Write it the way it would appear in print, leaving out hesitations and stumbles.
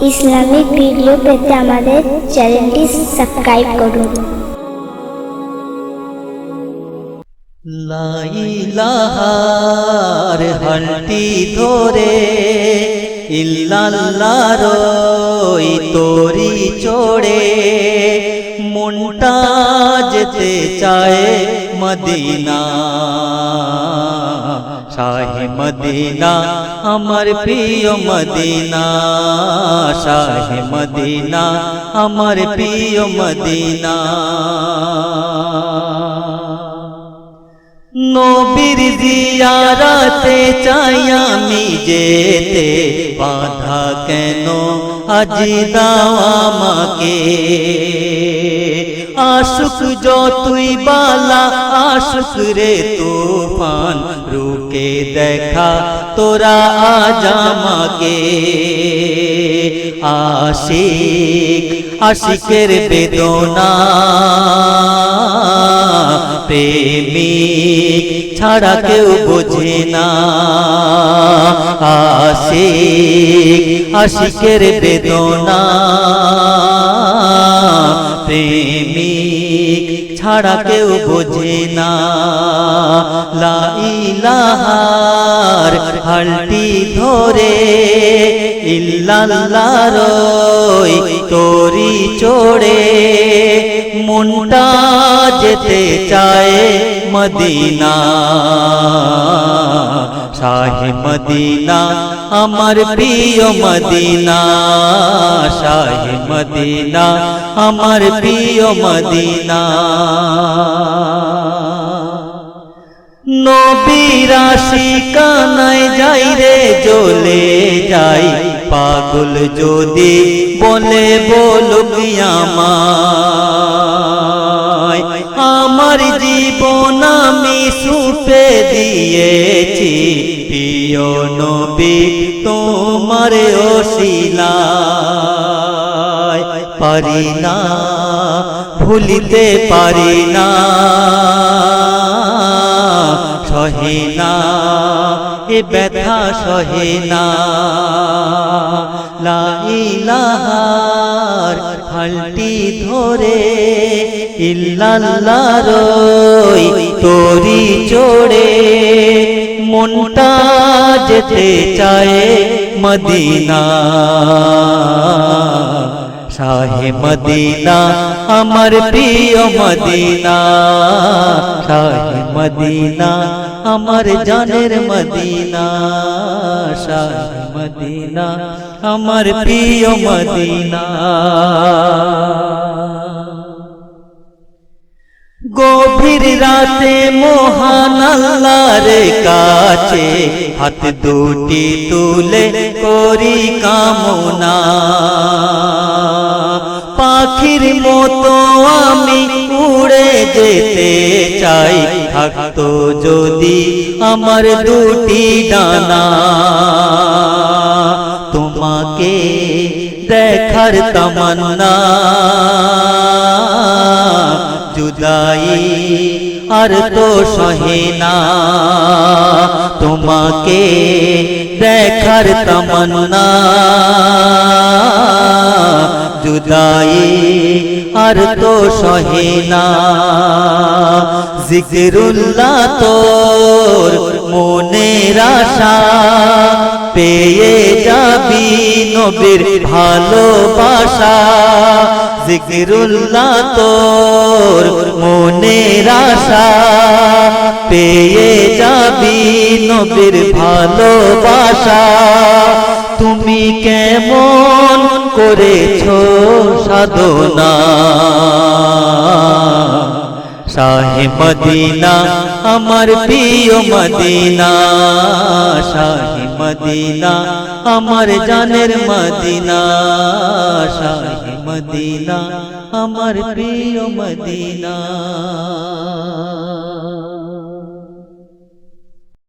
Islamic video পেতে আমাদের চ্যানেলটি সাবস্ক্রাইব করুন। লা ইলাহার হালটি ধরে ইল্লাল্লাহর ওই তরি চড়ে মনটা যেতে চায় মদিনা। শাহে মদিনা আমার প্রিয় মদিনা, শাহে মদিনা আমার প্রিয় মদিনা। নবীর জিয়ারতে চাই আমি যেতে, বাধা কেন আজ দাও আমাকে। আশুক যতই বালা আশুক রে তুফান, রুকে দেখা তোরা আজ আমাকে। আশিক আশিকের বেদনা, প্রেমিক ছাড়া কেউ বোঝে না। আশিক আশিকের বেদনা, প্রেমিক ছাড়া কেউ বোঝে না। লা ইলাহার হালটি ধরে ইল্লাল্লাহর ওই তরি চড়ে মনটা যেতে চায় মদিনা। শাহে মদিনা আমার প্রিয় মদিনা, শাহে মদিনা আমার প্রিয় মদিনা। নবীর আশিকানায় যাই রে জ্বলে যাই, পাগল যদি বলে বলুক আমায়। আমার জীবন আমি সুপে দিয়েছি, প্রিয় নবী তোমার ওসিলায়। পারি না ভুলিতে পারি না, সহে না এ ব্যথা সহে না। লা ইলাহার হালটি ধরে ইল্লাল্লাহর ওই তরি চড়ে মনটা যেতে চায় মদিনা। শাহে মদিনা আমার প্রিয় মদিনা, শাহে মদিনা আমার জানের মদিনা, শাহে মদিনা আমার প্রিয় মদিনা। গভীর রাতে মহান আল্লাহর কাছে হাত দুটি তুলে করি কামনা। পাখির মতো আমি উড়ে যেতে চাই, থাকতো যদি আমার দুটি ডানা। তোমাকে দেখার তামান্না, জুদাই আর তো সহে না। তোমাকে দেখার তামান্না, জুদাই আর তো সহে না। জিকরুল্লাহ তোর মনের আশা, পেয়ে যাবি নবীর ভালোবাসা। জিকরুল্লাহ তোর মনের আশা, পেয়ে যাবি নবীর ভালোবাসা। তুমি কেমন করেছো সাধনা, শাহে মদিনা আমার প্রিয় মদিনা, শাহে মদিনা আমার জানের মদিনা, শাহে মদিনা আমার প্রিয় মদিনা।